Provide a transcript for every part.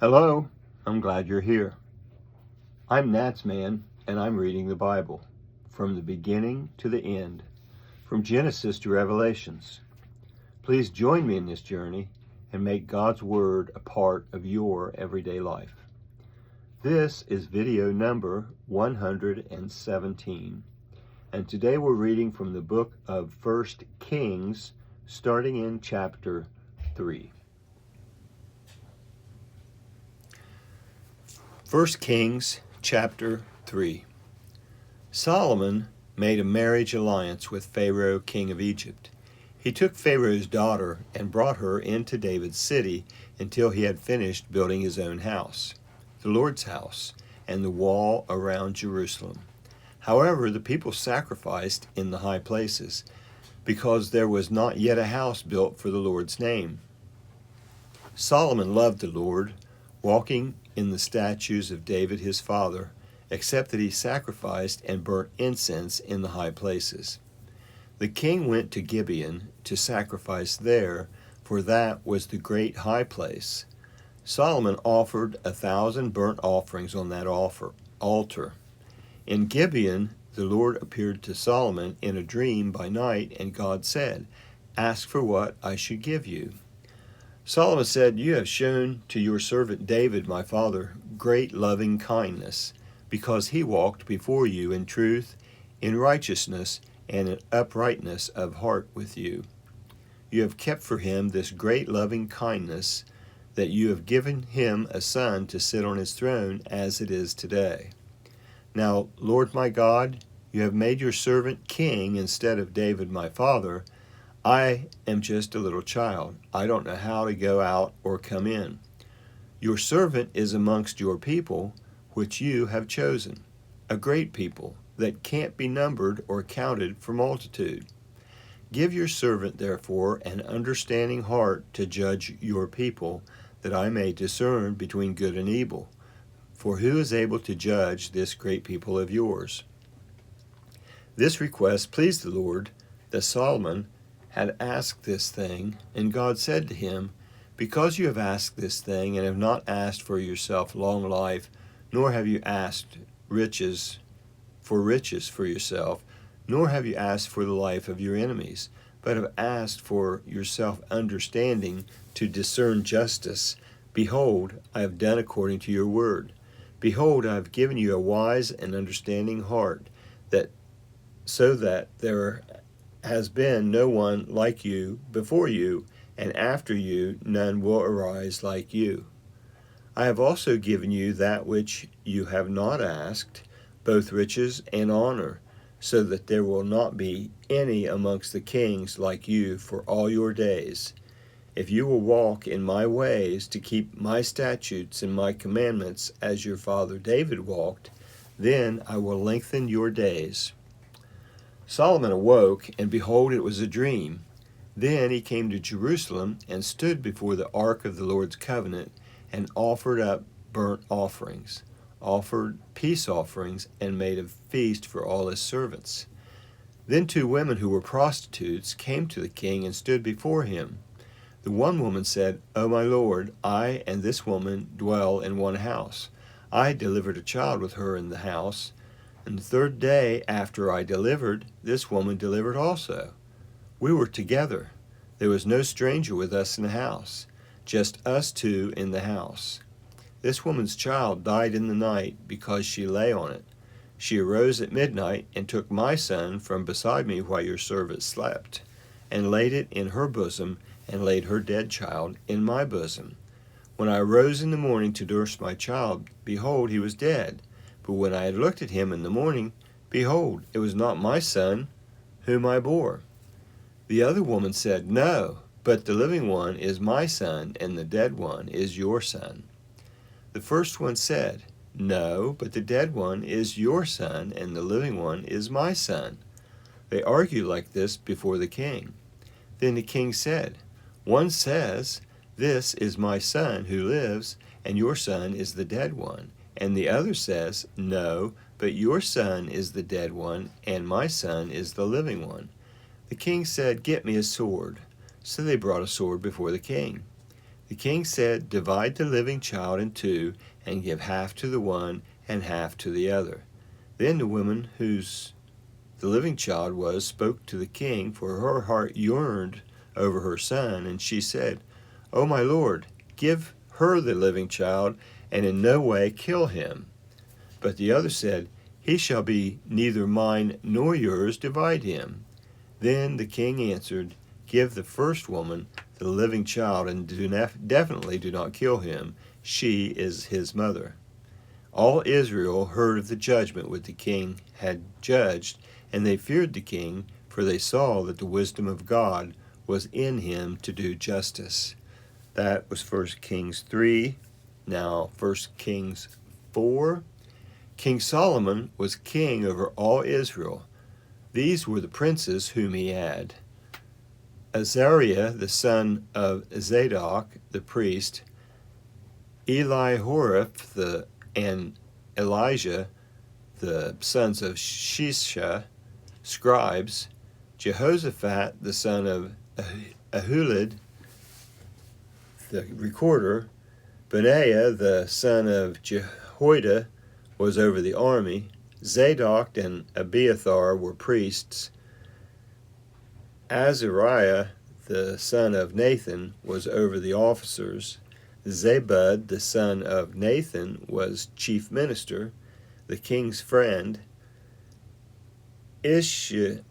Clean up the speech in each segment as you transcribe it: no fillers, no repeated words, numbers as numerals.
Hello, I'm glad you're here. I'm NatsMan, and I'm reading the Bible from the beginning to the end, from Genesis to Revelations. Please join me in this journey and make God's Word a part of your everyday life. This is video number 117, and today we're reading from the book of 1 Kings, starting in chapter 3. 1 Kings chapter 3. Solomon made a marriage alliance with Pharaoh, king of Egypt. He took Pharaoh's daughter and brought her into David's city until he had finished building his own house, the Lord's house, and the wall around Jerusalem. However, the people sacrificed in the high places, because there was not yet a house built for the Lord's name. Solomon loved the Lord, walking in the statutes of David his father, except that he sacrificed and burnt incense in the high places. The king went to Gibeon to sacrifice there, for that was the great high place. Solomon offered 1,000 burnt offerings on that altar. In Gibeon, the Lord appeared to Solomon in a dream by night, and God said, "Ask for what I should give you." Solomon said, "You have shown to your servant David, my father, great loving kindness, because he walked before you in truth, in righteousness, and in uprightness of heart with you. You have kept for him this great loving kindness, that you have given him a son to sit on his throne as it is today. Now, Lord my God, you have made your servant king instead of David my father. I am just a little child. I don't know how to go out or come in. Your servant is amongst your people, which you have chosen, a great people that can't be numbered or counted for multitude. Give your servant, therefore, an understanding heart to judge your people, that I may discern between good and evil. For who is able to judge this great people of yours?" This request pleased the Lord, that Solomon had asked this thing, and God said to him, "Because you have asked this thing, and have not asked for yourself long life, nor have you asked riches for yourself, nor have you asked for the life of your enemies, but have asked for yourself understanding to discern justice, behold, I have done according to your word. Behold, I have given you a wise and understanding heart, so that there has been no one like you before you, and after you none will arise like you. I have also given you that which you have not asked, both riches and honor, so that there will not be any amongst the kings like you for all your days. If you will walk in my ways to keep my statutes and my commandments as your father David walked, then I will lengthen your days." Solomon awoke, and behold, it was a dream. Then he came to Jerusalem and stood before the ark of the Lord's covenant, and offered up burnt offerings, offered peace offerings, and made a feast for all his servants. Then 2 women who were prostitutes came to the king and stood before him. The one woman said, "O my lord, I and this woman dwell in one house. I delivered a child with her in the house, and the 3rd day after I delivered, this woman delivered also. We were together. There was no stranger with us in the house, just us 2 in the house. This woman's child died in the night because she lay on it. She arose at midnight and took my son from beside me while your servant slept, and laid it in her bosom, and laid her dead child in my bosom. When I arose in the morning to nurse my child, behold, he was dead. But when I had looked at him in the morning, behold, it was not my son whom I bore." The other woman said, "No, but the living one is my son, and the dead one is your son." The first one said, "No, but the dead one is your son, and the living one is my son." They argued like this before the king. Then the king said, "One says, 'This is my son who lives, and your son is the dead one.' And the other says, 'No, but your son is the dead one, and my son is the living one.'" The king said, "Get me a sword." So they brought a sword before the king. The king said, "Divide the living child in two, and give half to the one and half to the other." Then the woman whose the living child was spoke to the king, for her heart yearned over her son, and she said, "O my lord, give her the living child, and in no way kill him." But the other said, "He shall be neither mine nor yours, divide him." Then the king answered, "Give the first woman the living child, and definitely do not kill him. She is his mother." All Israel heard of the judgment which the king had judged, and they feared the king, for they saw that the wisdom of God was in him to do justice. That was 1 Kings 3. Now 1 Kings 4. King Solomon was king over all Israel. These were the princes whom he had: Azariah, the son of Zadok, the priest; Elihoreph and Elijah, the sons of Shisha, scribes; Jehoshaphat, the son of Ahulad, the recorder; Benaiah, the son of Jehoiada, was over the army; Zadok and Abiathar were priests; Azariah, the son of Nathan, was over the officers; Zabud, the son of Nathan, was chief minister, the king's friend; Ahishar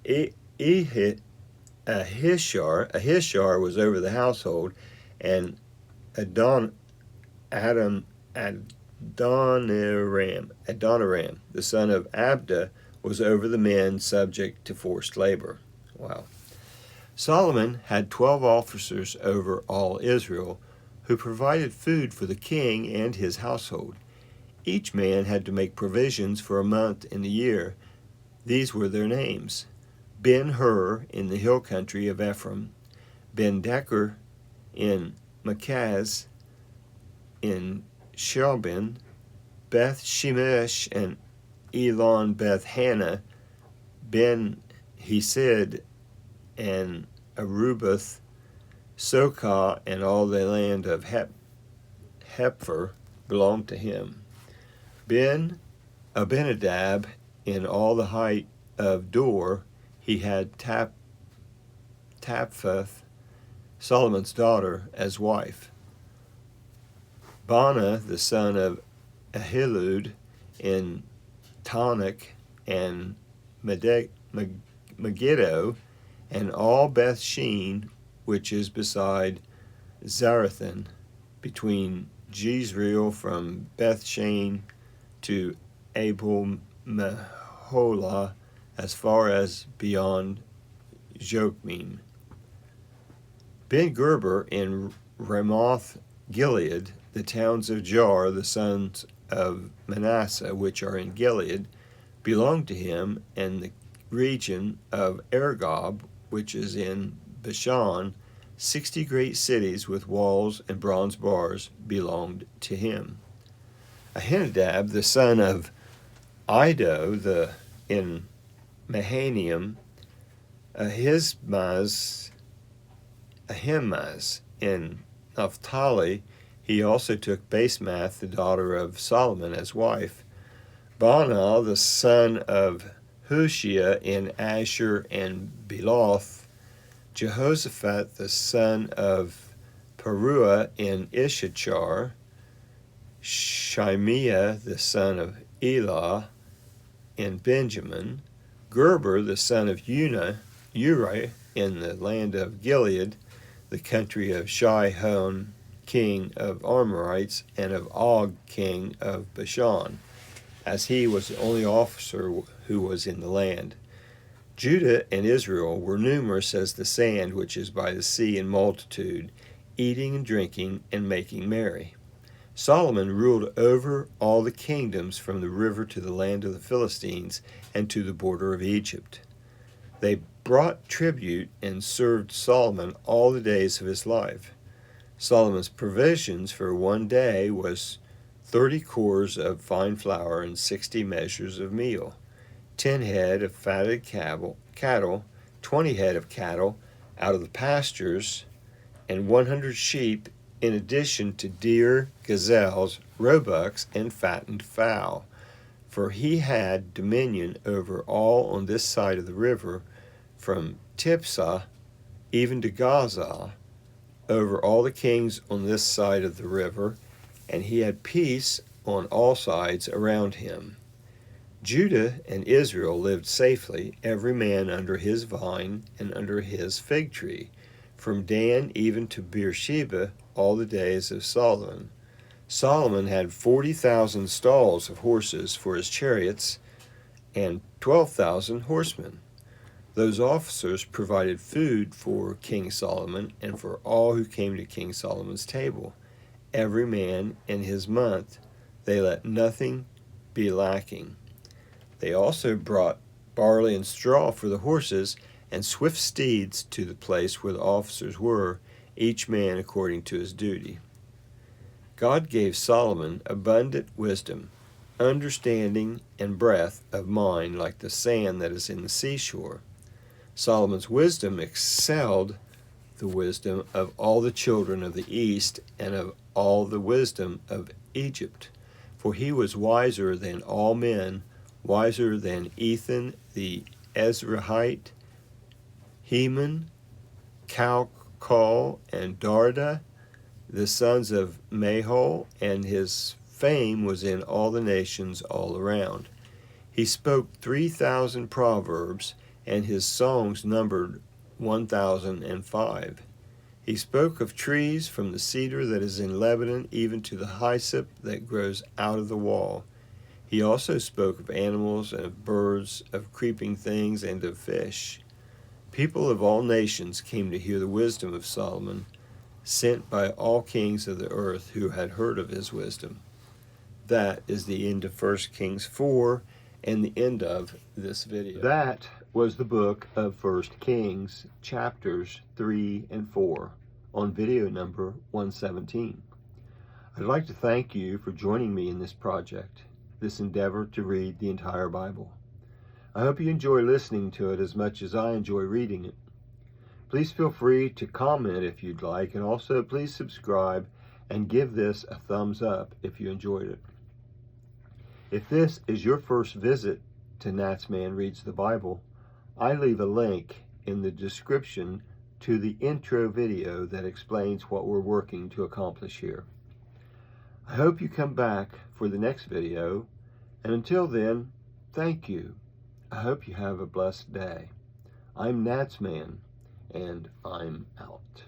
was over the household; and Adoniram, the son of Abda, was over the men subject to forced labor. Wow. Solomon had 12 officers over all Israel, who provided food for the king and his household. Each man had to make provisions for a month in the year. These were their names: Ben-Hur in the hill country of Ephraim, Ben-Decker in Makaz, in Shelbin, Beth-Shemesh and Elon Beth-Hannah, Ben-Hesed and Arubath, Sokah and all the land of Hepher belonged to him. Ben-Abinadab in all the height of Dor, he had Taphath, Solomon's daughter, as wife. Bana, the son of Ahilud, in Tanakh and Megiddo, and all Beth-Shean, which is beside Zarathan, between Jezreel from Beth-Shean to Abel-Meholah, as far as beyond Jokmeam. Ben-Gerber in Ramoth Gilead, the towns of Jar, the sons of Manasseh, which are in Gilead, belonged to him, and the region of Argob, which is in Bashan, 60 great cities with walls and bronze bars, belonged to him. Ahinadab, the son of Iddo, in Mahanaim; Ahimaaz in Naphtali. He also took Basemath, the daughter of Solomon, as wife. Baanah, the son of Hushai, in Asher and Beloth; Jehoshaphat, the son of Peruah, in Issachar; Shimea, the son of Elah, in Benjamin; Gerber, the son of Uri, in the land of Gilead, the country of Shihon, king of Amorites, and of Og, king of Bashan, as he was the only officer who was in the land. Judah and Israel were numerous as the sand which is by the sea in multitude, eating and drinking and making merry. Solomon ruled over all the kingdoms from the river to the land of the Philistines and to the border of Egypt. They brought tribute and served Solomon all the days of his life. Solomon's provisions for one day was 30 cores of fine flour and 60 measures of meal, 10 head of fatted cattle, 20 head of cattle out of the pastures, and 100 sheep in addition to deer, gazelles, roebucks, and fattened fowl. For he had dominion over all on this side of the river, from Tiphsah even to Gaza, over all the kings on this side of the river, and he had peace on all sides around him. Judah and Israel lived safely, every man under his vine and under his fig tree, from Dan even to Beersheba, all the days of Solomon. Solomon had 40,000 stalls of horses for his chariots and 12,000 horsemen. Those officers provided food for King Solomon and for all who came to King Solomon's table. Every man in his month, they let nothing be lacking. They also brought barley and straw for the horses and swift steeds to the place where the officers were, each man according to his duty. God gave Solomon abundant wisdom, understanding, and breadth of mind like the sand that is in the seashore. Solomon's wisdom excelled the wisdom of all the children of the East and of all the wisdom of Egypt, for he was wiser than all men, wiser than Ethan the Ezrahite, Heman, Calcol, and Darda, the sons of Mahol, and his fame was in all the nations all around. He spoke 3,000 proverbs, and his songs numbered 1,005. He spoke of trees from the cedar that is in Lebanon even to the hyssop that grows out of the wall. He also spoke of animals and of birds, of creeping things, and of fish. People of all nations came to hear the wisdom of Solomon, sent by all kings of the earth who had heard of his wisdom. That is the end of 1 Kings 4 and the end of this video. That was the book of 1 Kings, chapters 3 and 4, on video number 117. I'd like to thank you for joining me in this project, this endeavor to read the entire Bible. I hope you enjoy listening to it as much as I enjoy reading it. Please feel free to comment if you'd like, and also please subscribe and give this a thumbs up if you enjoyed it. If this is your first visit to NatsMan Reads the Bible, I leave a link in the description to the intro video that explains what we're working to accomplish here. I hope you come back for the next video, and until then, thank you. I hope you have a blessed day. I'm NatsMan, and I'm out.